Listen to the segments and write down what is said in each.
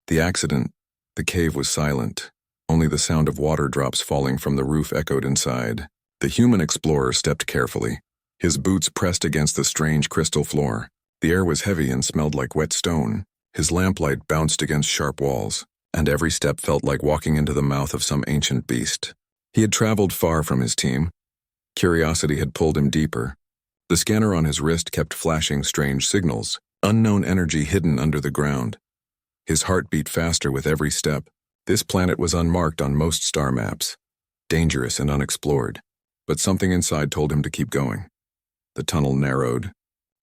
The accident, the cave was silent. Only the sound of water drops falling from the roof echoed inside. The human explorer stepped carefully. His boots pressed against the strange crystal floor. The air was heavy and smelled like wet stone. His lamplight bounced against sharp walls, and every step felt like walking into the mouth of some ancient beast. He had traveled far from his team. Curiosity had pulled him deeper. The scanner on his wrist kept flashing strange signals, unknown energy hidden under the ground. His heart beat faster with every step. This planet was unmarked on most star maps, dangerous and unexplored, but something inside told him to keep going. The tunnel narrowed.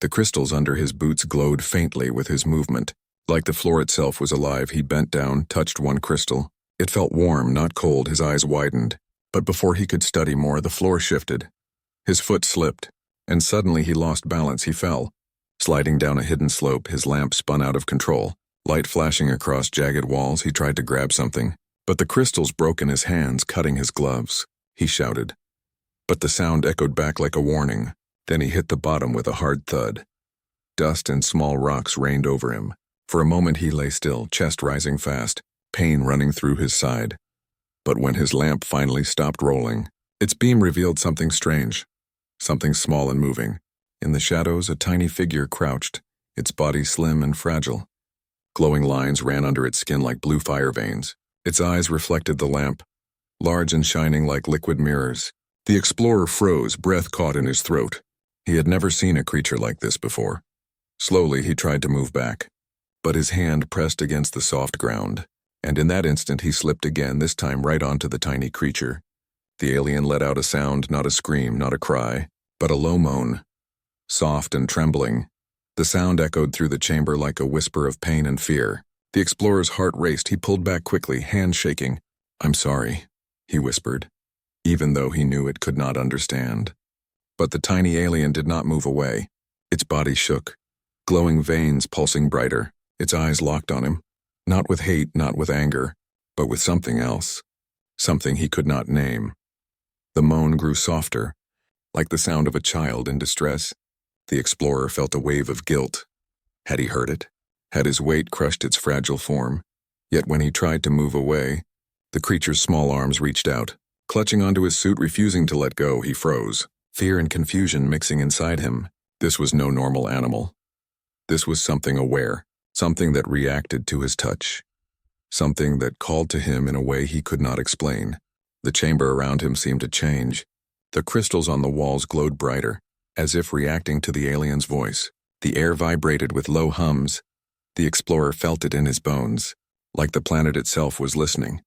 The crystals under his boots glowed faintly with his movement. Like the floor itself was alive, he bent down, touched one crystal. It felt warm, not cold. His eyes widened. But before he could study more, the floor shifted. His foot slipped, and suddenly he lost balance. He fell. Sliding down a hidden slope, his lamp spun out of control. Light flashing across jagged walls, he tried to grab something, but the crystals broke in his hands, cutting his gloves. He shouted. But the sound echoed back like a warning. Then he hit the bottom with a hard thud. Dust and small rocks rained over him. For a moment he lay still, chest rising fast, pain running through his side. But when his lamp finally stopped rolling, its beam revealed something strange, something small and moving. In the shadows, a tiny figure crouched, its body slim and fragile. Glowing lines ran under its skin like blue fire veins. Its eyes reflected the lamp, large and shining like liquid mirrors. The explorer froze, breath caught in his throat. He had never seen a creature like this before. Slowly, he tried to move back, but his hand pressed against the soft ground, and in that instant he slipped again, this time right onto the tiny creature. The alien let out a sound, not a scream, not a cry, but a low moan, soft and trembling. The sound echoed through the chamber like a whisper of pain and fear. The explorer's heart raced. He pulled back quickly, hands shaking. "I'm sorry," he whispered, even though he knew it could not understand. But the tiny alien did not move away. Its body shook, glowing veins pulsing brighter. Its eyes locked on him, not with hate, not with anger, but with something else, something he could not name. The moan grew softer, like the sound of a child in distress. The explorer felt a wave of guilt. Had he heard it? Had his weight crushed its fragile form? Yet when he tried to move away, the creature's small arms reached out. Clutching onto his suit, refusing to let go, he froze, fear and confusion mixing inside him. This was no normal animal. This was something aware, something that reacted to his touch, something that called to him in a way he could not explain. The chamber around him seemed to change. The crystals on the walls glowed brighter, as if reacting to the alien's voice. The air vibrated with low hums. The explorer felt it in his bones, like the planet itself was listening.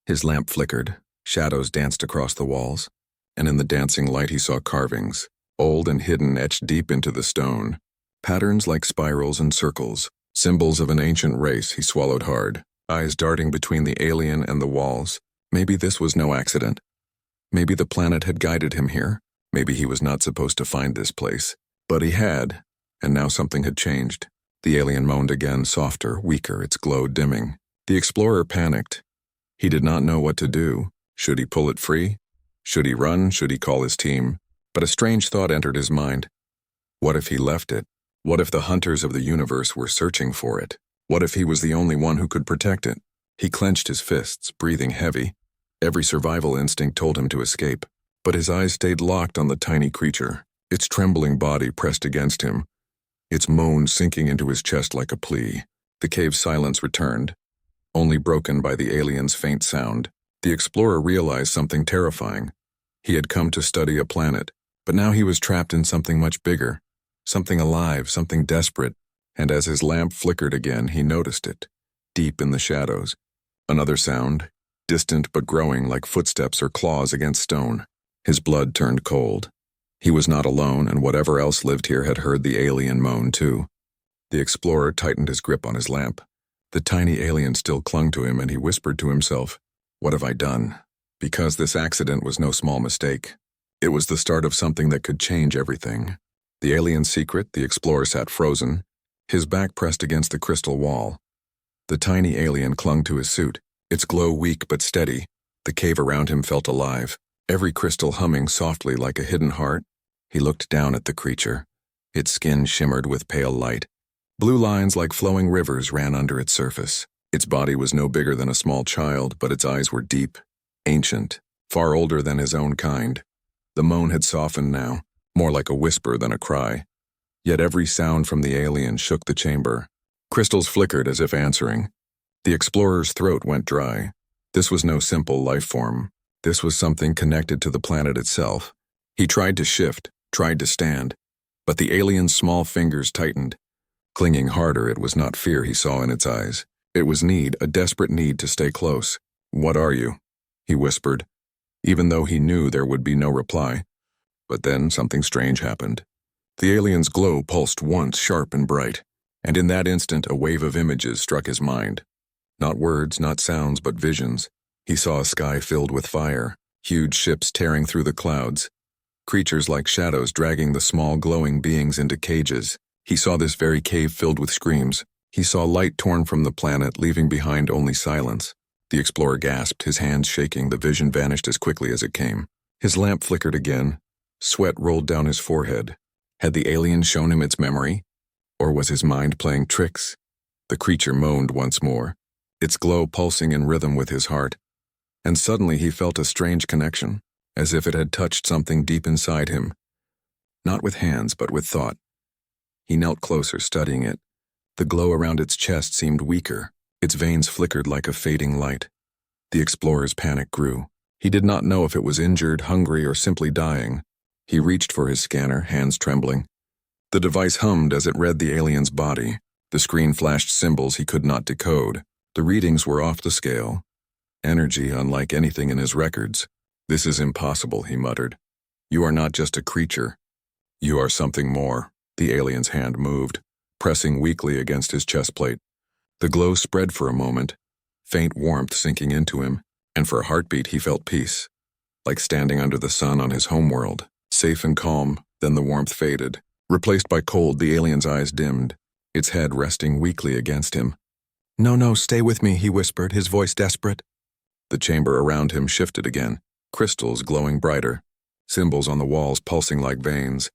His lamp flickered, shadows danced across the walls, and in the dancing light he saw carvings, old and hidden, etched deep into the stone. Patterns like spirals and circles, symbols of an ancient race. He swallowed hard, eyes darting between the alien and the walls. Maybe this was no accident. Maybe the planet had guided him here. Maybe he was not supposed to find this place. But he had, and now something had changed. The alien moaned again, softer, weaker, its glow dimming. The explorer panicked. He did not know what to do. Should he pull it free? Should he run? Should he call his team? But a strange thought entered his mind. What if he left it? What if the hunters of the universe were searching for it? What if he was the only one who could protect it? He clenched his fists, breathing heavy. Every survival instinct told him to escape, but his eyes stayed locked on the tiny creature, its trembling body pressed against him, its moan sinking into his chest like a plea. The cave's silence returned, only broken by the alien's faint sound. The explorer realized something terrifying. He had come to study a planet, but now he was trapped in something much bigger, something alive, something desperate, and as his lamp flickered again, he noticed it, deep in the shadows. Another sound, distant but growing, like footsteps or claws against stone. His blood turned cold. He was not alone, and whatever else lived here had heard the alien moan too. The explorer tightened his grip on his lamp. The tiny alien still clung to him, and he whispered to himself, "What have I done?" Because this accident was no small mistake. It was the start of something that could change everything. The alien's secret, the explorer sat frozen, his back pressed against the crystal wall. The tiny alien clung to his suit, its glow weak but steady. The cave around him felt alive, every crystal humming softly like a hidden heart. He looked down at the creature. Its skin shimmered with pale light. Blue lines like flowing rivers ran under its surface. Its body was no bigger than a small child, but its eyes were deep, ancient, far older than his own kind. The moan had softened now, more like a whisper than a cry. Yet every sound from the alien shook the chamber. Crystals flickered as if answering. The explorer's throat went dry. This was no simple life form. This was something connected to the planet itself. He tried to shift, tried to stand, but the alien's small fingers tightened. Clinging harder, it was not fear he saw in its eyes. It was need, a desperate need to stay close. "What are you?" he whispered, even though he knew there would be no reply. But then something strange happened. The alien's glow pulsed once, sharp and bright, and in that instant a wave of images struck his mind. Not words, not sounds, but visions. He saw a sky filled with fire, huge ships tearing through the clouds, creatures like shadows dragging the small glowing beings into cages. He saw this very cave filled with screams. He saw light torn from the planet, leaving behind only silence. The explorer gasped, his hands shaking. The vision vanished as quickly as it came. His lamp flickered again. Sweat rolled down his forehead. Had the alien shown him its memory? Or was his mind playing tricks? The creature moaned once more, its glow pulsing in rhythm with his heart. And suddenly he felt a strange connection, as if it had touched something deep inside him. Not with hands, but with thought. He knelt closer, studying it. The glow around its chest seemed weaker. Its veins flickered like a fading light. The explorer's panic grew. He did not know if it was injured, hungry, or simply dying. He reached for his scanner, hands trembling. The device hummed as it read the alien's body. The screen flashed symbols he could not decode. The readings were off the scale. Energy unlike anything in his records. "This is impossible," he muttered. "You are not just a creature. You are something more." The alien's hand moved, pressing weakly against his chest plate. The glow spread for a moment, faint warmth sinking into him, and for a heartbeat he felt peace, like standing under the sun on his homeworld, safe and calm. Then the warmth faded. Replaced by cold, the alien's eyes dimmed, its head resting weakly against him. No, stay with me," he whispered, his voice desperate. The chamber around him shifted again, crystals glowing brighter, symbols on the walls pulsing like veins.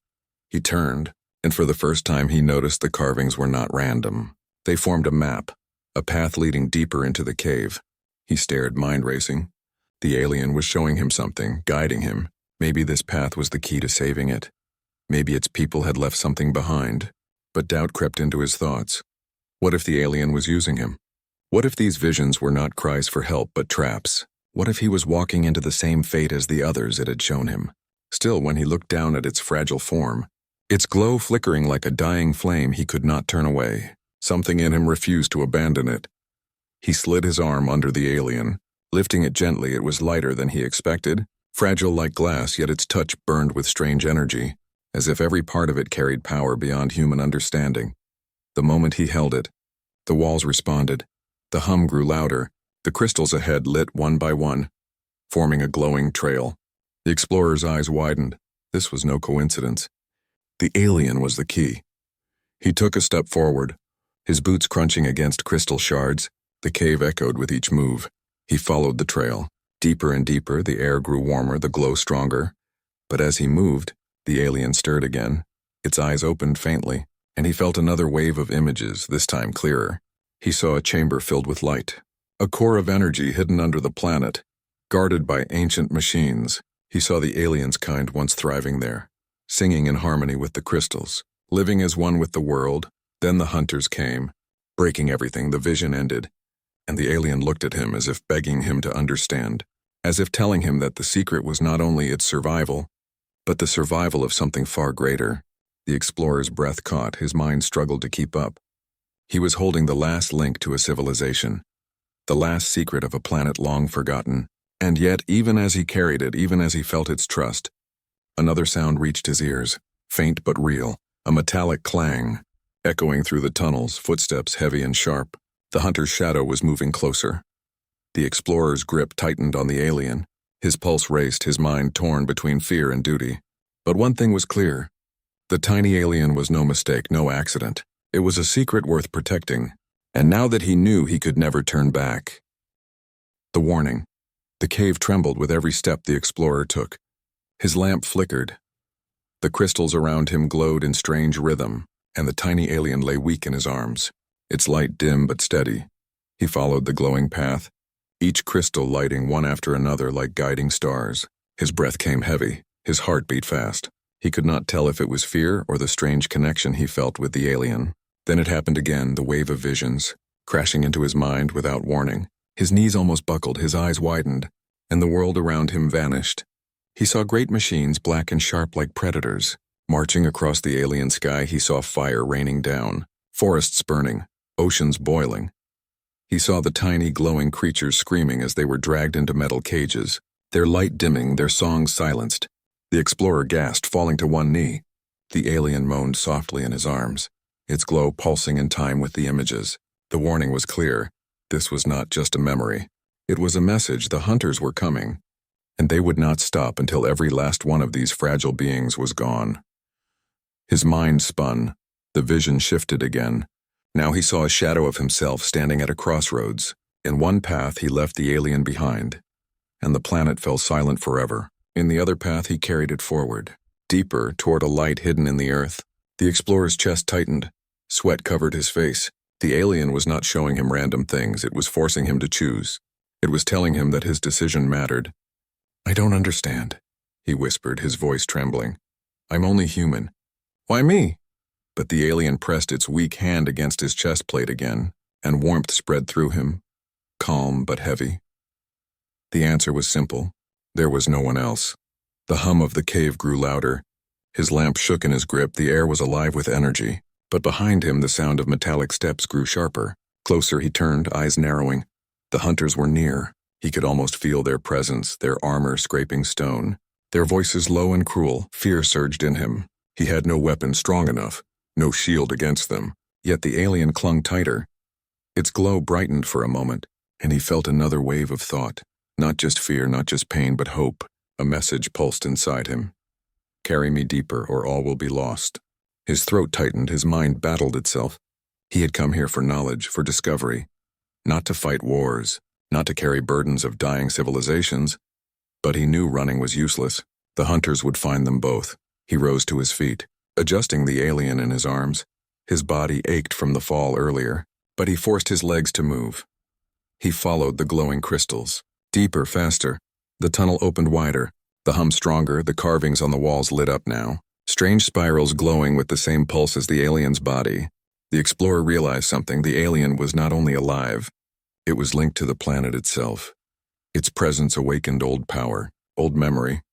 He turned, and for the first time he noticed the carvings were not random. They formed a map, a path leading deeper into the cave. He stared, mind racing. The alien was showing him something, guiding him. Maybe this path was the key to saving it. Maybe its people had left something behind. But doubt crept into his thoughts. What if the alien was using him? What if these visions were not cries for help but traps? What if he was walking into the same fate as the others it had shown him? Still, when he looked down at its fragile form, its glow flickering like a dying flame, he could not turn away. Something in him refused to abandon it. He slid his arm under the alien. Lifting it gently, it was lighter than he expected, fragile like glass, yet its touch burned with strange energy, as if every part of it carried power beyond human understanding. The moment he held it, the walls responded. The hum grew louder. The crystals ahead lit one by one, forming a glowing trail. The explorer's eyes widened. This was no coincidence. The alien was the key. He took a step forward, his boots crunching against crystal shards. The cave echoed with each move. He followed the trail. Deeper and deeper, the air grew warmer, the glow stronger. But as he moved, the alien stirred again. Its eyes opened faintly, and he felt another wave of images, this time clearer. He saw a chamber filled with light, a core of energy hidden under the planet, guarded by ancient machines. He saw the alien's kind once thriving there, singing in harmony with the crystals, living as one with the world. Then the hunters came, breaking everything. The vision ended, and the alien looked at him as if begging him to understand, as if telling him that the secret was not only its survival, but the survival of something far greater. The explorer's breath caught, his mind struggled to keep up. He was holding the last link to a civilization, the last secret of a planet long forgotten. And yet, even as he carried it, even as he felt its trust, another sound reached his ears, faint but real, a metallic clang, echoing through the tunnels, footsteps heavy and sharp. The hunter's shadow was moving closer. The explorer's grip tightened on the alien. His pulse raced, his mind torn between fear and duty. But one thing was clear. The tiny alien was no mistake, no accident. It was a secret worth protecting, and now that he knew, he could never turn back. The warning. The cave trembled with every step the explorer took. His lamp flickered. The crystals around him glowed in strange rhythm, and the tiny alien lay weak in his arms, its light dim but steady. He followed the glowing path, each crystal lighting one after another like guiding stars. His breath came heavy, his heart beat fast. He could not tell if it was fear or the strange connection he felt with the alien. Then it happened again, the wave of visions, crashing into his mind without warning. His knees almost buckled, his eyes widened, and the world around him vanished. He saw great machines, black and sharp like predators. Marching across the alien sky, he saw fire raining down, forests burning, oceans boiling. He saw the tiny, glowing creatures screaming as they were dragged into metal cages, their light dimming, their songs silenced. The explorer gasped, falling to one knee. The alien moaned softly in his arms, its glow pulsing in time with the images. The warning was clear. This was not just a memory. It was a message. The hunters were coming, and they would not stop until every last one of these fragile beings was gone. His mind spun. The vision shifted again. Now he saw a shadow of himself standing at a crossroads. In one path he left the alien behind, and the planet fell silent forever. In the other path he carried it forward, deeper toward a light hidden in the earth. The explorer's chest tightened. Sweat covered his face. The alien was not showing him random things. It was forcing him to choose. It was telling him that his decision mattered. "I don't understand," he whispered, his voice trembling. "I'm only human." "Why me?" But the alien pressed its weak hand against his chest plate again, and warmth spread through him, calm but heavy. The answer was simple. There was no one else. The hum of the cave grew louder. His lamp shook in his grip. The air was alive with energy. But behind him, the sound of metallic steps grew sharper. Closer he turned, eyes narrowing. The hunters were near. He could almost feel their presence, their armor scraping stone. Their voices low and cruel. Fear surged in him. He had no weapon strong enough, no shield against them. Yet the alien clung tighter. Its glow brightened for a moment, and he felt another wave of thought. Not just fear, not just pain, but hope. A message pulsed inside him. "Carry me deeper, or all will be lost." His throat tightened, his mind battled itself. He had come here for knowledge, for discovery. Not to fight wars, not to carry burdens of dying civilizations. But he knew running was useless. The hunters would find them both. He rose to his feet, adjusting the alien in his arms. His body ached from the fall earlier, but he forced his legs to move. He followed the glowing crystals. Deeper, faster. The tunnel opened wider, the hum stronger, the carvings on the walls lit up now. Strange spirals glowing with the same pulse as the alien's body. The explorer realized something. The alien was not only alive, it was linked to the planet itself. Its presence awakened old power, old memory.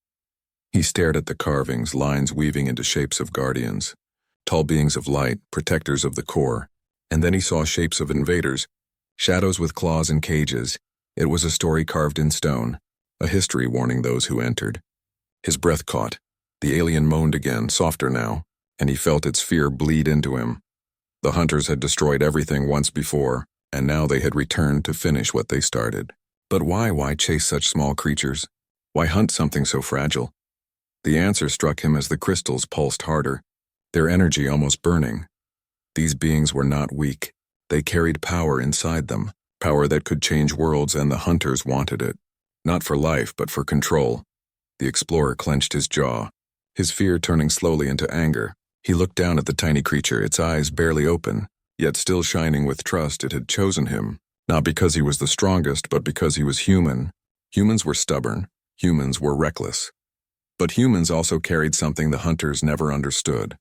He stared at the carvings, lines weaving into shapes of guardians, tall beings of light, protectors of the core. And then he saw shapes of invaders, shadows with claws and cages. It was a story carved in stone, a history warning those who entered. His breath caught. The alien moaned again, softer now, and he felt its fear bleed into him. The hunters had destroyed everything once before, and now they had returned to finish what they started. But why chase such small creatures? Why hunt something so fragile? The answer struck him as the crystals pulsed harder, their energy almost burning. These beings were not weak. They carried power inside them, power that could change worlds, and the hunters wanted it. Not for life, but for control. The explorer clenched his jaw, his fear turning slowly into anger. He looked down at the tiny creature, its eyes barely open, yet still shining with trust. It had chosen him, not because he was the strongest, but because he was human. Humans were stubborn. Humans were reckless. But humans also carried something the hunters never understood.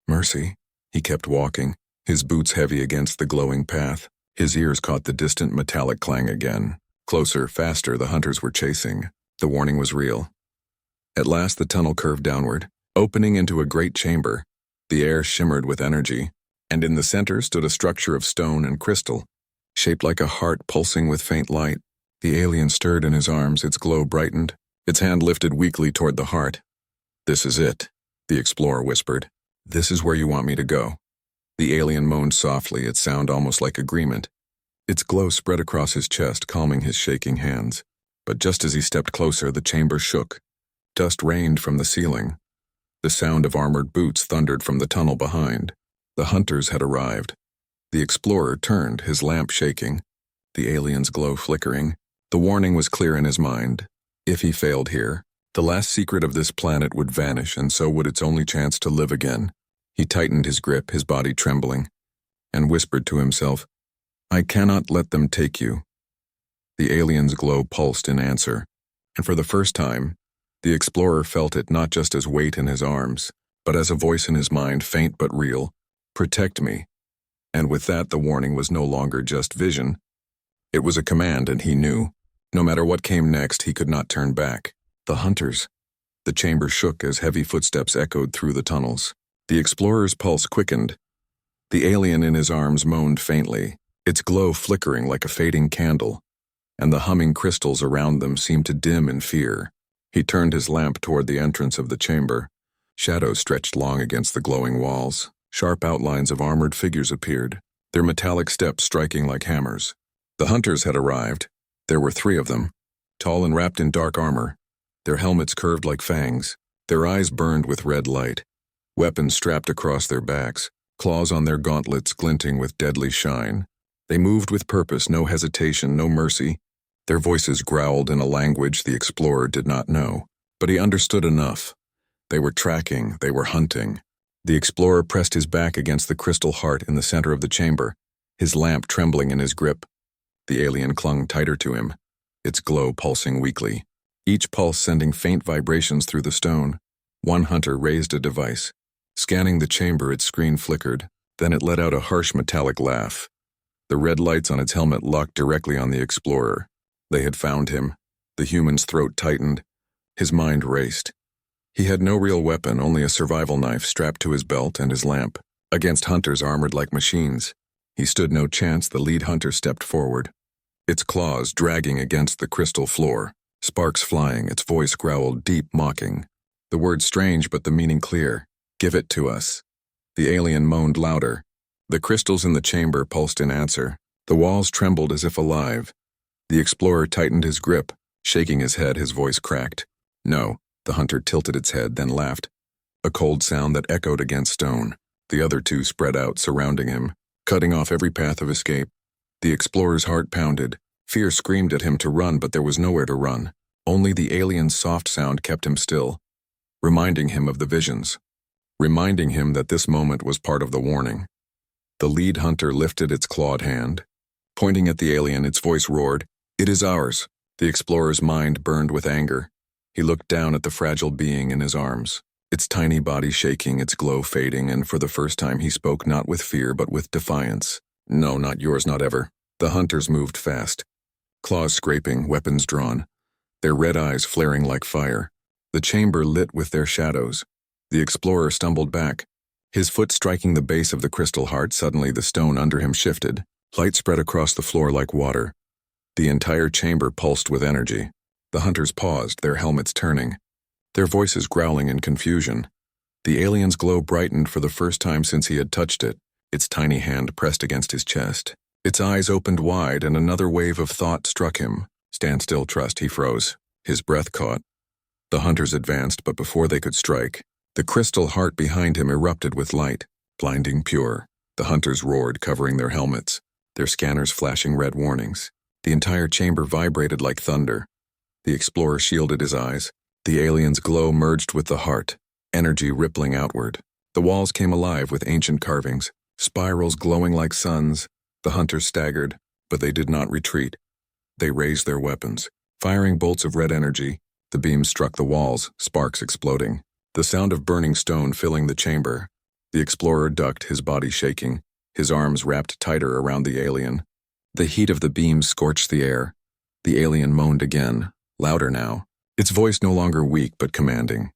Mercy. He kept walking, his boots heavy against the glowing path. His ears caught the distant metallic clang again. Closer, faster, the hunters were chasing. The warning was real. At last the tunnel curved downward, opening into a great chamber. The air shimmered with energy, and in the center stood a structure of stone and crystal, shaped like a heart pulsing with faint light. The alien stirred in his arms, its glow brightened. Its hand lifted weakly toward the heart. "This is it," the explorer whispered. "This is where you want me to go." The alien moaned softly, its sound almost like agreement. Its glow spread across his chest, calming his shaking hands. But just as he stepped closer, the chamber shook. Dust rained from the ceiling. The sound of armored boots thundered from the tunnel behind. The hunters had arrived. The explorer turned, his lamp shaking, the alien's glow flickering. The warning was clear in his mind. If he failed here, the last secret of this planet would vanish, and so would its only chance to live again. He tightened his grip, his body trembling, and whispered to himself, I cannot let them take you. The alien's glow pulsed in answer, and for the first time, the explorer felt it not just as weight in his arms, but as a voice in his mind, faint but real. Protect me. And with that, the warning was no longer just vision. It was a command, and he knew. No matter what came next, he could not turn back. The hunters. The chamber shook as heavy footsteps echoed through the tunnels. The explorer's pulse quickened. The alien in his arms moaned faintly, its glow flickering like a fading candle, and the humming crystals around them seemed to dim in fear. He turned his lamp toward the entrance of the chamber. Shadows stretched long against the glowing walls. Sharp outlines of armored figures appeared, their metallic steps striking like hammers. The hunters had arrived. There were 3 of them, tall and wrapped in dark armor. Their helmets curved like fangs. Their eyes burned with red light. Weapons strapped across their backs, claws on their gauntlets glinting with deadly shine. They moved with purpose, no hesitation, no mercy. Their voices growled in a language the explorer did not know, but he understood enough. They were tracking, they were hunting. The explorer pressed his back against the crystal heart in the center of the chamber, his lamp trembling in his grip. The alien clung tighter to him, its glow pulsing weakly, each pulse sending faint vibrations through the stone. One hunter raised a device. Scanning the chamber, its screen flickered. Then it let out a harsh metallic laugh. The red lights on its helmet locked directly on the explorer. They had found him. The human's throat tightened. His mind raced. He had no real weapon, only a survival knife strapped to his belt and his lamp. Against hunters armored like machines, he stood no chance. The lead hunter stepped forward, its claws dragging against the crystal floor, sparks flying, its voice growled deep, mocking. The word strange, but the meaning clear. Give it to us. The alien moaned louder. The crystals in the chamber pulsed in answer. The walls trembled as if alive. The explorer tightened his grip, shaking his head, his voice cracked. No. The hunter tilted its head, then laughed. A cold sound that echoed against stone. The other 2 spread out, surrounding him, cutting off every path of escape. The explorer's heart pounded. Fear screamed at him to run, but there was nowhere to run. Only the alien's soft sound kept him still, reminding him of the visions, reminding him that this moment was part of the warning. The lead hunter lifted its clawed hand. Pointing at the alien, its voice roared, "It is ours." The explorer's mind burned with anger. He looked down at the fragile being in his arms, its tiny body shaking, its glow fading, and for the first time he spoke not with fear but with defiance. "No, not yours, not ever." The hunters moved fast, claws scraping, weapons drawn, their red eyes flaring like fire. The chamber lit with their shadows. The explorer stumbled back, his foot striking the base of the crystal heart. Suddenly the stone under him shifted. Light spread across the floor like water. The entire chamber pulsed with energy. The hunters paused, their helmets turning, their voices growling in confusion. The alien's glow brightened for the first time since he had touched it, its tiny hand pressed against his chest. Its eyes opened wide, and another wave of thought struck him. "Stand still, trust." He froze, his breath caught. The hunters advanced, but before they could strike, the crystal heart behind him erupted with light, blinding pure. The hunters roared, covering their helmets, their scanners flashing red warnings. The entire chamber vibrated like thunder. The explorer shielded his eyes. The alien's glow merged with the heart, energy rippling outward. The walls came alive with ancient carvings, spirals glowing like suns. The hunters staggered, but they did not retreat. They raised their weapons, firing bolts of red energy. The beams struck the walls, sparks exploding, the sound of burning stone filling the chamber. The explorer ducked, his body shaking, his arms wrapped tighter around the alien. The heat of the beams scorched the air. The alien moaned again, louder now, its voice no longer weak but commanding.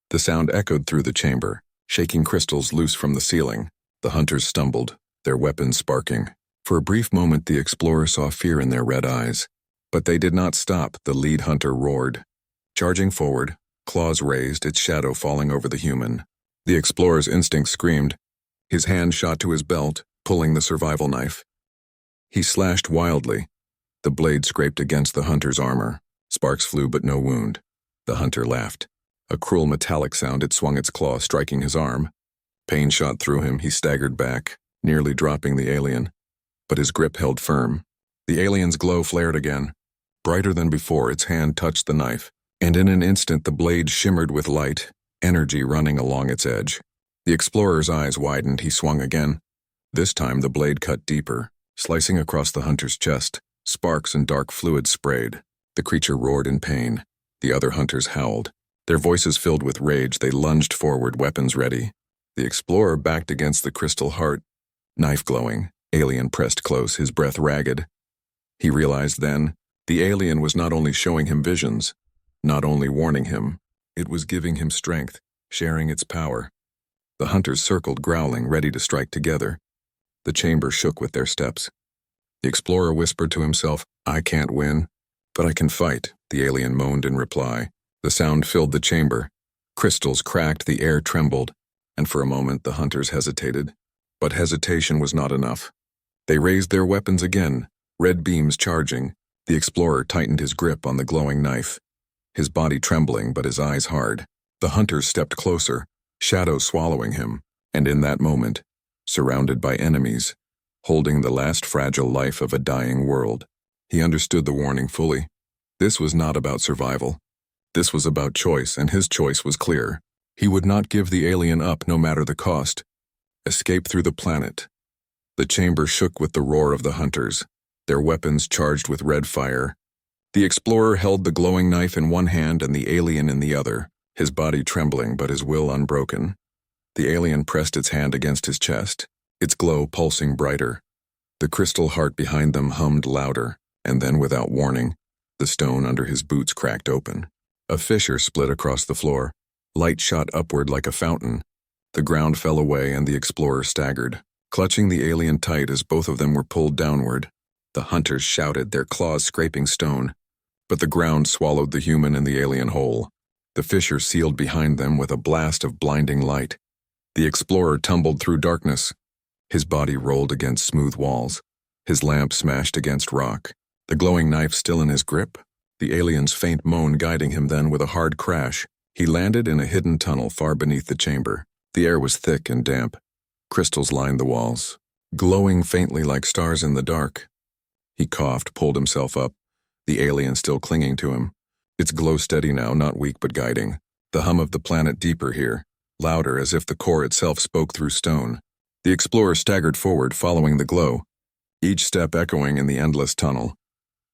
The sound echoed through the chamber, shaking crystals loose from the ceiling. The hunters stumbled, their weapons sparking. For a brief moment the explorer saw fear in their red eyes. But they did not stop. The lead hunter roared, charging forward, claws raised, its shadow falling over the human. The explorer's instinct screamed. His hand shot to his belt, pulling the survival knife. He slashed wildly. The blade scraped against the hunter's armor. Sparks flew but no wound. The hunter laughed. A cruel metallic sound, it swung its claw, striking his arm. Pain shot through him, he staggered back, nearly dropping the alien. But his grip held firm. The alien's glow flared again. Brighter than before, its hand touched the knife, and in an instant the blade shimmered with light, energy running along its edge. The explorer's eyes widened, he swung again. This time the blade cut deeper, Slicing across the hunter's chest, sparks and dark fluid sprayed. The creature roared in pain. The other hunters howled. Their voices filled with rage, they lunged forward, weapons ready. The explorer backed against the crystal heart, knife glowing. Alien pressed close, his breath ragged. He realized then, the alien was not only showing him visions, not only warning him, it was giving him strength, sharing its power. The hunters circled, growling, ready to strike together. The chamber shook with their steps. The explorer whispered to himself, "I can't win, but I can fight," the alien moaned in reply. The sound filled the chamber. Crystals cracked, the air trembled, and for a moment the hunters hesitated. But hesitation was not enough. They raised their weapons again, red beams charging. The explorer tightened his grip on the glowing knife, his body trembling but his eyes hard. The hunters stepped closer, shadows swallowing him, and in that moment, surrounded by enemies, holding the last fragile life of a dying world, he understood the warning fully. This was not about survival. This was about choice, and his choice was clear. He would not give the alien up no matter the cost. Escape through the planet. The chamber shook with the roar of the hunters, their weapons charged with red fire. The explorer held the glowing knife in one hand and the alien in the other, his body trembling but his will unbroken. The alien pressed its hand against his chest, its glow pulsing brighter. The crystal heart behind them hummed louder, and then without warning, the stone under his boots cracked open. A fissure split across the floor. Light shot upward like a fountain. The ground fell away and the explorer staggered, clutching the alien tight as both of them were pulled downward. The hunters shouted, their claws scraping stone, but the ground swallowed the human and the alien whole. The fissure sealed behind them with a blast of blinding light. The explorer tumbled through darkness. His body rolled against smooth walls. His lamp smashed against rock. The glowing knife still in his grip. The alien's faint moan guiding him then with a hard crash. He landed in a hidden tunnel far beneath the chamber. The air was thick and damp. Crystals lined the walls, glowing faintly like stars in the dark. He coughed, pulled himself up, the alien still clinging to him. Its glow steady now, not weak but guiding. The hum of the planet deeper here, louder as if the core itself spoke through stone. The explorer staggered forward, following the glow, each step echoing in the endless tunnel.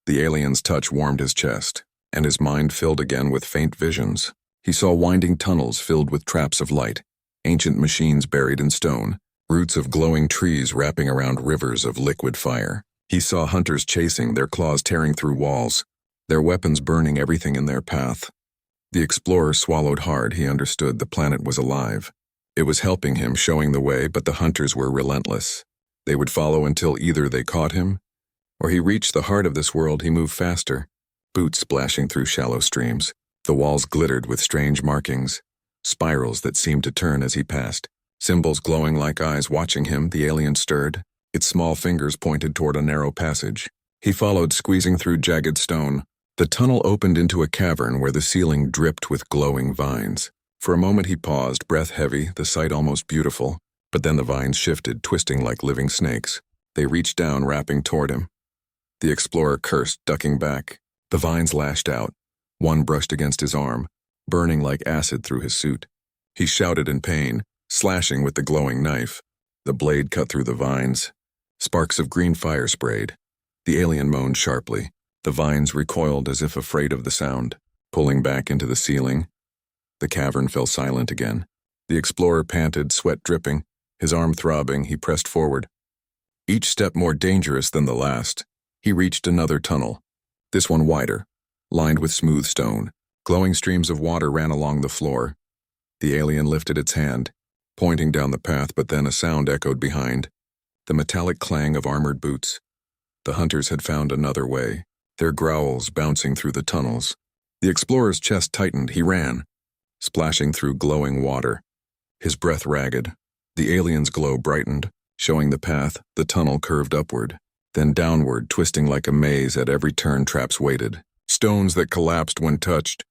The alien's touch warmed his chest, and his mind filled again with faint visions. He saw winding tunnels filled with traps of light, ancient machines buried in stone, roots of glowing trees wrapping around rivers of liquid fire. He saw hunters chasing, their claws tearing through walls, their weapons burning everything in their path. The explorer swallowed hard. He understood the planet was alive. It was helping him, showing the way, but the hunters were relentless. They would follow until either they caught him, or he reached the heart of this world. He moved faster, boots splashing through shallow streams. The walls glittered with strange markings, spirals that seemed to turn as he passed, symbols glowing like eyes watching him. The alien stirred, its small fingers pointed toward a narrow passage. He followed, squeezing through jagged stone. The tunnel opened into a cavern where the ceiling dripped with glowing vines. For a moment he paused, breath heavy, the sight almost beautiful, but then the vines shifted, twisting like living snakes. They reached down, wrapping toward him. The explorer cursed, ducking back. The vines lashed out. One brushed against his arm, burning like acid through his suit. He shouted in pain, slashing with the glowing knife. The blade cut through the vines. Sparks of green fire sprayed. The alien moaned sharply. The vines recoiled as if afraid of the sound, pulling back into the ceiling. The cavern fell silent again. The explorer panted, sweat dripping, his arm throbbing. He pressed forward, each step more dangerous than the last. He reached another tunnel, this one wider, lined with smooth stone. Glowing streams of water ran along the floor. The alien lifted its hand, pointing down the path, but then a sound echoed behind, the metallic clang of armored boots. The hunters had found another way, their growls bouncing through the tunnels. The explorer's chest tightened. He ran, splashing through glowing water, his breath ragged. The alien's glow brightened, showing the path. The tunnel curved upward, then downward, twisting like a maze. At every turn traps waited, stones that collapsed when touched,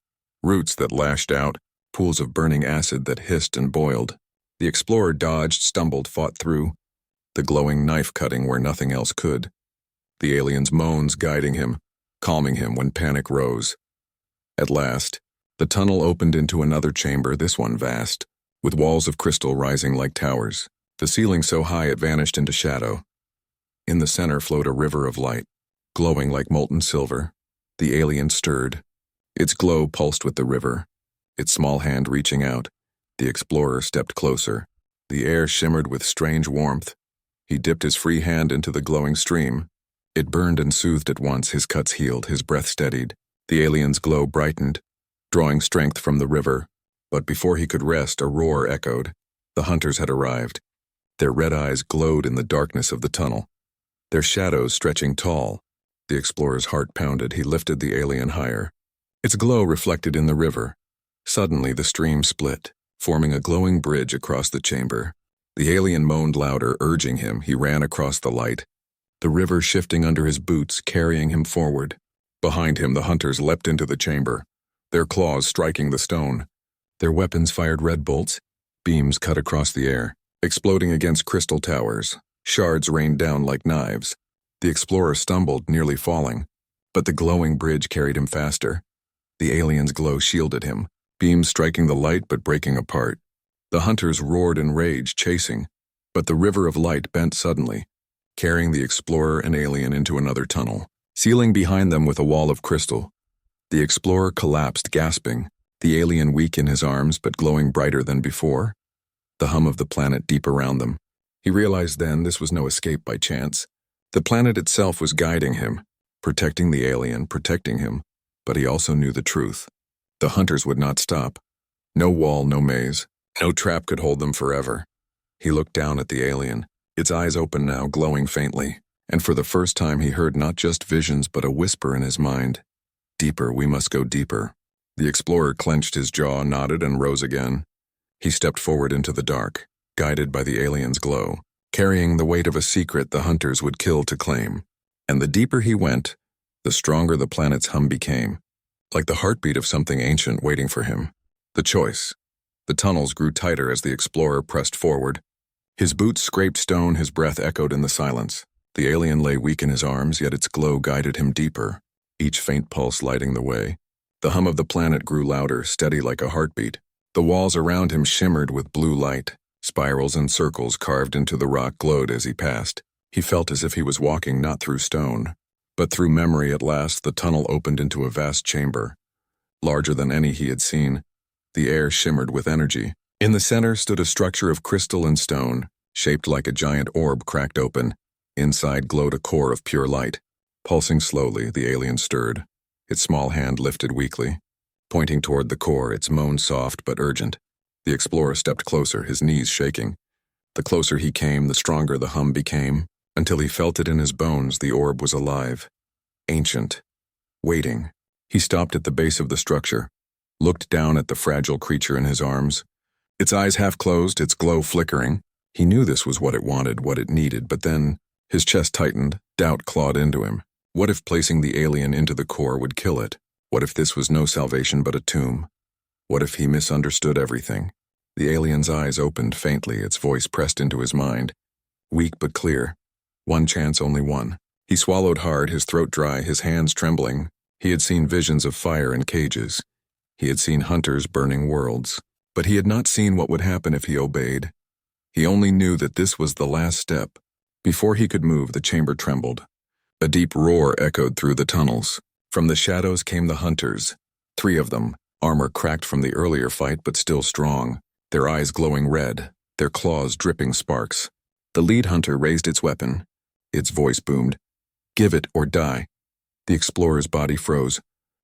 roots that lashed out, pools of burning acid that hissed and boiled. The explorer dodged, stumbled, fought through, the glowing knife cutting where nothing else could. The alien's moans guiding him, calming him when panic rose. At last, the tunnel opened into another chamber, this one vast, with walls of crystal rising like towers, the ceiling so high it vanished into shadow. In the center flowed a river of light, glowing like molten silver. The alien stirred. Its glow pulsed with the river, its small hand reaching out. The explorer stepped closer. The air shimmered with strange warmth. He dipped his free hand into the glowing stream. It burned and soothed at once. His cuts healed, his breath steadied. The alien's glow brightened, drawing strength from the river. But before he could rest, a roar echoed. The hunters had arrived. Their red eyes glowed in the darkness of the tunnel, their shadows stretching tall. The explorer's heart pounded. He lifted the alien higher. Its glow reflected in the river. Suddenly, the stream split, forming a glowing bridge across the chamber. The alien moaned louder, urging him. He ran across the light, the river shifting under his boots, carrying him forward. Behind him, the hunters leapt into the chamber, their claws striking the stone. Their weapons fired red bolts. Beams cut across the air, exploding against crystal towers. Shards rained down like knives. The explorer stumbled, nearly falling, but the glowing bridge carried him faster. The alien's glow shielded him, beams striking the light but breaking apart. The hunters roared in rage, chasing, but the river of light bent suddenly, carrying the explorer and alien into another tunnel, sealing behind them with a wall of crystal. The explorer collapsed, gasping, the alien weak in his arms but glowing brighter than before. The hum of the planet deep around them. He realized then this was no escape by chance. The planet itself was guiding him, protecting the alien, protecting him, but he also knew the truth. The hunters would not stop. No wall, no maze, no trap could hold them forever. He looked down at the alien, its eyes open now, glowing faintly, and for the first time he heard not just visions but a whisper in his mind. Deeper, we must go deeper. The explorer clenched his jaw, nodded, and rose again. He stepped forward into the dark, guided by the alien's glow, carrying the weight of a secret the hunters would kill to claim. And the deeper he went, the stronger the planet's hum became, like the heartbeat of something ancient waiting for him. The choice. The tunnels grew tighter as the explorer pressed forward. His boots scraped stone, his breath echoed in the silence. The alien lay weak in his arms, yet its glow guided him deeper, each faint pulse lighting the way. The hum of the planet grew louder, steady like a heartbeat. The walls around him shimmered with blue light. Spirals and circles carved into the rock glowed as he passed. He felt as if he was walking not through stone, but through memory. At last, the tunnel opened into a vast chamber, larger than any he had seen. The air shimmered with energy. In the center stood a structure of crystal and stone, shaped like a giant orb cracked open. Inside glowed a core of pure light. Pulsing slowly, the alien stirred. Its small hand lifted weakly, pointing toward the core, its moan soft but urgent. The explorer stepped closer, his knees shaking. The closer he came, the stronger the hum became, until he felt it in his bones. The orb was alive, ancient, waiting. He stopped at the base of the structure, looked down at the fragile creature in his arms. Its eyes half closed, its glow flickering. He knew this was what it wanted, what it needed, but then his chest tightened, doubt clawed into him. What if placing the alien into the core would kill it? What if this was no salvation but a tomb? What if he misunderstood everything? The alien's eyes opened faintly, its voice pressed into his mind. Weak but clear. One chance, only one. He swallowed hard, his throat dry, his hands trembling. He had seen visions of fire and cages. He had seen hunters burning worlds. But he had not seen what would happen if he obeyed. He only knew that this was the last step. Before he could move, the chamber trembled. A deep roar echoed through the tunnels. From the shadows came the hunters, 3 of them, armor cracked from the earlier fight but still strong, their eyes glowing red, their claws dripping sparks. The lead hunter raised its weapon. Its voice boomed, "Give it or die." The explorer's body froze.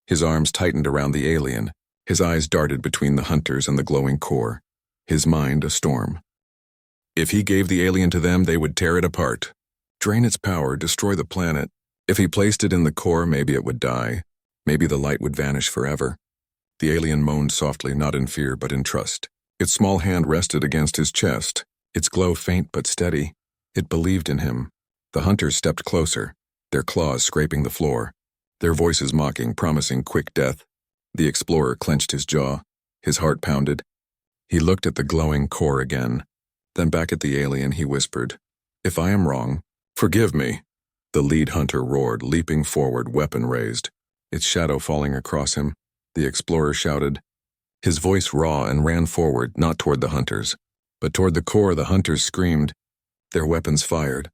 His arms tightened around the alien. His eyes darted between the hunters and the glowing core. His mind a storm. If he gave the alien to them, they would tear it apart, drain its power, destroy the planet. If he placed it in the core, maybe it would die. Maybe the light would vanish forever. The alien moaned softly, not in fear but in trust. Its small hand rested against his chest, its glow faint but steady. It believed in him. The hunters stepped closer, their claws scraping the floor, their voices mocking, promising quick death. The explorer clenched his jaw, his heart pounded. He looked at the glowing core again. Then back at the alien, he whispered, "If I am wrong, forgive me." The lead hunter roared, leaping forward, weapon raised, its shadow falling across him. The explorer shouted, his voice raw, and ran forward, not toward the hunters, but toward the core. The hunters screamed, their weapons fired.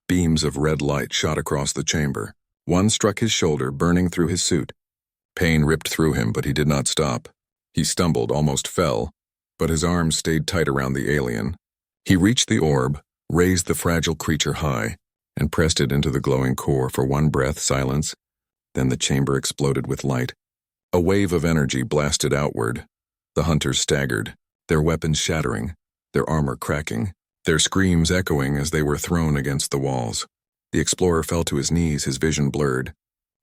Beams of red light shot across the chamber. One struck his shoulder, burning through his suit. Pain ripped through him, but he did not stop. He stumbled, almost fell, but his arms stayed tight around the alien. He reached the orb, raised the fragile creature high, and pressed it into the glowing core for one breath. Silence. Then the chamber exploded with light. A wave of energy blasted outward. The hunters staggered, their weapons shattering, their armor cracking, their screams echoing as they were thrown against the walls. The explorer fell to his knees, his vision blurred.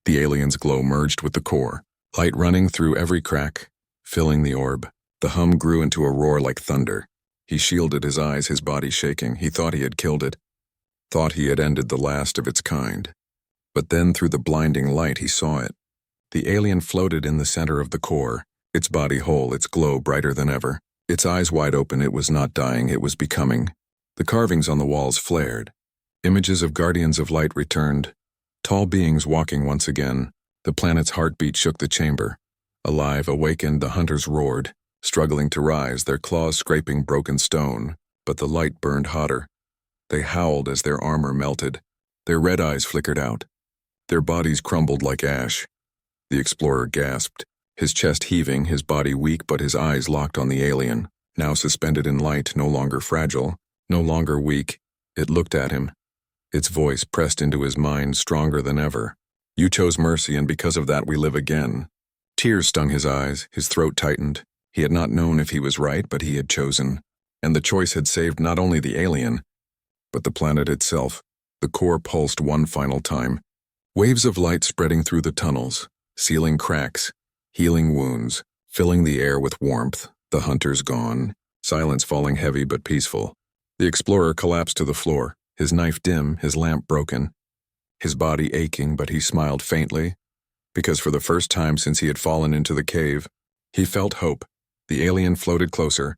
The alien's glow merged with the core, light running through every crack, filling the orb. The hum grew into a roar like thunder. He shielded his eyes, his body shaking. He thought he had killed it, thought he had ended the last of its kind. But then through the blinding light he saw it. The alien floated in the center of the core, its body whole, its glow brighter than ever. Its eyes wide open. It was not dying, it was becoming. The carvings on the walls flared. Images of guardians of light returned, tall beings walking once again. The planet's heartbeat shook the chamber. Alive, awakened, the hunters roared, struggling to rise, their claws scraping broken stone. But the light burned hotter. They howled as their armor melted. Their red eyes flickered out. Their bodies crumbled like ash. The explorer gasped, his chest heaving, his body weak, but his eyes locked on the alien, now suspended in light, no longer fragile, no longer weak. It looked at him. Its voice pressed into his mind, stronger than ever. You chose mercy, and because of that we live again. Tears stung his eyes, his throat tightened. He had not known if he was right, but he had chosen. And the choice had saved not only the alien, but the planet itself. The core pulsed one final time. Waves of light spreading through the tunnels, sealing cracks, healing wounds, filling the air with warmth. The hunters gone, silence falling heavy but peaceful. The explorer collapsed to the floor, his knife dim, his lamp broken. His body aching, but he smiled faintly, because for the first time since he had fallen into the cave, he felt hope. The alien floated closer,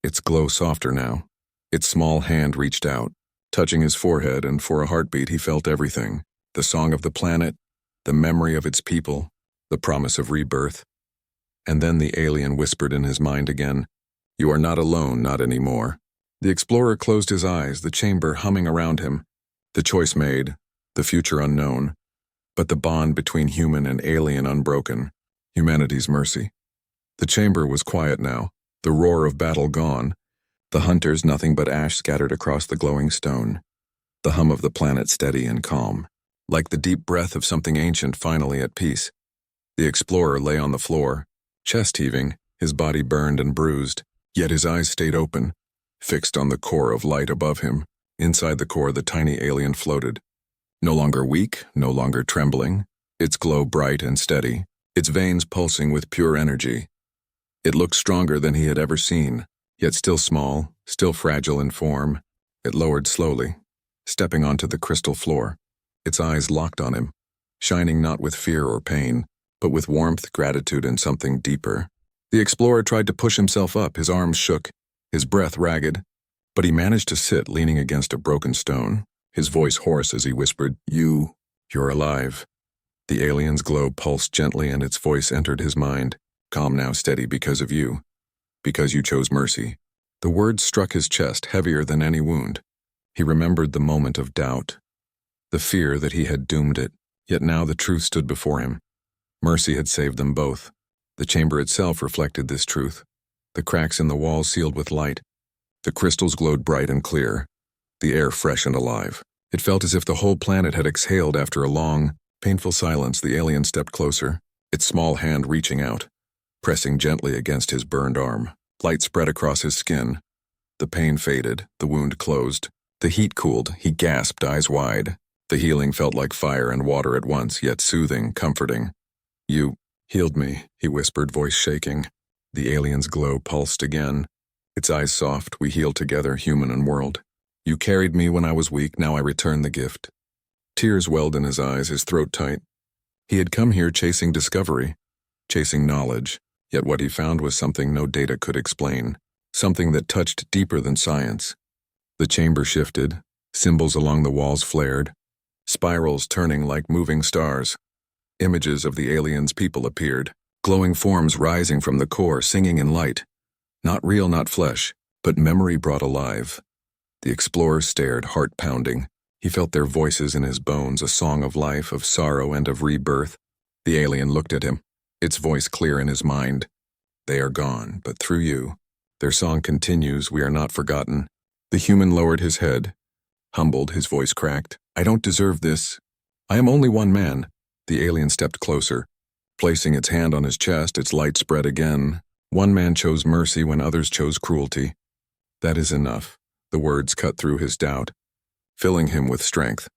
its glow softer now. Its small hand reached out, touching his forehead, and for a heartbeat he felt everything. The song of the planet, the memory of its people, the promise of rebirth. And then the alien whispered in his mind again, "You are not alone, not anymore." The explorer closed his eyes, the chamber humming around him. The choice made, the future unknown, but the bond between human and alien unbroken, humanity's mercy. The chamber was quiet now, the roar of battle gone, the hunters nothing but ash scattered across the glowing stone, the hum of the planet steady and calm, like the deep breath of something ancient finally at peace. The explorer lay on the floor, chest heaving, his body burned and bruised, yet his eyes stayed open, fixed on the core of light above him. Inside the core the tiny alien floated, no longer weak, no longer trembling, its glow bright and steady, its veins pulsing with pure energy. It looked stronger than he had ever seen, yet still small, still fragile in form. It lowered slowly, stepping onto the crystal floor, its eyes locked on him, shining not with fear or pain, but with warmth, gratitude, and something deeper. The explorer tried to push himself up, his arms shook, his breath ragged, but he managed to sit leaning against a broken stone, his voice hoarse as he whispered, You're alive." The alien's glow pulsed gently and its voice entered his mind, calm now, steady, because of you, because you chose mercy. The words struck his chest, heavier than any wound. He remembered the moment of doubt, the fear that he had doomed it, yet now the truth stood before him. Mercy had saved them both. The chamber itself reflected this truth. The cracks in the walls sealed with light. The crystals glowed bright and clear, the air fresh and alive. It felt as if the whole planet had exhaled after a long, painful silence. The alien stepped closer, its small hand reaching out, pressing gently against his burned arm. Light spread across his skin. The pain faded, the wound closed. The heat cooled, he gasped, eyes wide. The healing felt like fire and water at once, yet soothing, comforting. "You healed me," he whispered, voice shaking. The alien's glow pulsed again, its eyes soft. "We healed together, human and world. You carried me when I was weak, now I return the gift." Tears welled in his eyes, his throat tight. He had come here chasing discovery, chasing knowledge, yet what he found was something no data could explain, something that touched deeper than science. The chamber shifted, symbols along the walls flared, spirals turning like moving stars. Images of the alien's people appeared, glowing forms rising from the core, singing in light. Not real, not flesh, but memory brought alive. The explorer stared, heart pounding. He felt their voices in his bones, a song of life, of sorrow, and of rebirth. The alien looked at him, its voice clear in his mind. They are gone, but through you. Their song continues, we are not forgotten. The human lowered his head. Humbled, his voice cracked. I don't deserve this. I am only one man. The alien stepped closer. Placing its hand on his chest, its light spread again. One man chose mercy when others chose cruelty. That is enough. The words cut through his doubt, filling him with strength.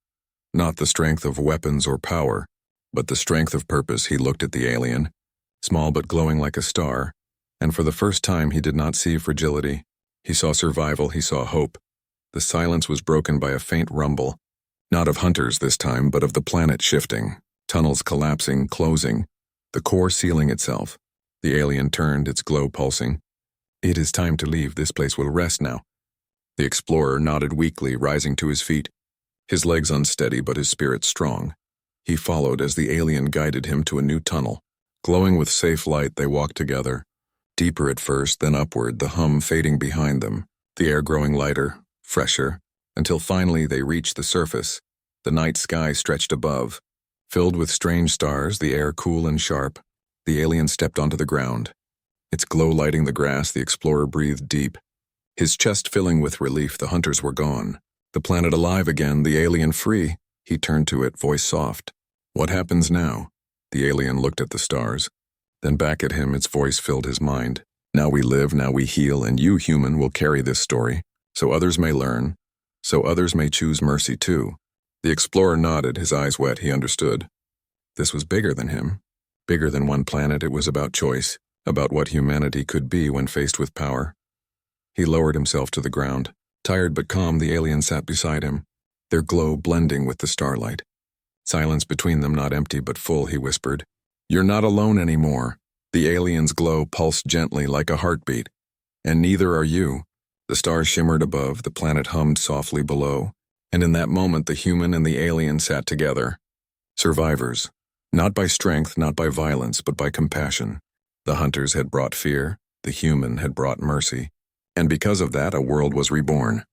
Not the strength of weapons or power, but the strength of purpose. He looked at the alien, small but glowing like a star, and for the first time he did not see fragility. He saw survival, he saw hope. The silence was broken by a faint rumble, not of hunters this time, but of the planet shifting, tunnels collapsing, closing, the core sealing itself. The alien turned, its glow pulsing. It is time to leave, this place will rest now. The explorer nodded weakly, rising to his feet, his legs unsteady but his spirit strong. He followed as the alien guided him to a new tunnel. Glowing with safe light, they walked together. Deeper at first, then upward, the hum fading behind them, the air growing lighter, fresher, until finally they reached the surface. The night sky stretched above, filled with strange stars, the air cool and sharp. The alien stepped onto the ground. Its glow lighting the grass, the explorer breathed deep. His chest filling with relief, the hunters were gone. The planet alive again, the alien free. He turned to it, voice soft. What happens now? The alien looked at the stars. Then back at him, its voice filled his mind. Now we live, now we heal, and you, human, will carry this story, so others may learn, so others may choose mercy too. The explorer nodded, his eyes wet, he understood. This was bigger than him. Bigger than one planet, it was about choice, about what humanity could be when faced with power. He lowered himself to the ground. Tired but calm, the alien sat beside him, their glow blending with the starlight. Silence between them, not empty but full, he whispered. You're not alone anymore. The alien's glow pulsed gently like a heartbeat. And neither are you. The stars shimmered above, the planet hummed softly below, and in that moment the human and the alien sat together. Survivors. Not by strength, not by violence, but by compassion. The hunters had brought fear, the human had brought mercy. And because of that, a world was reborn.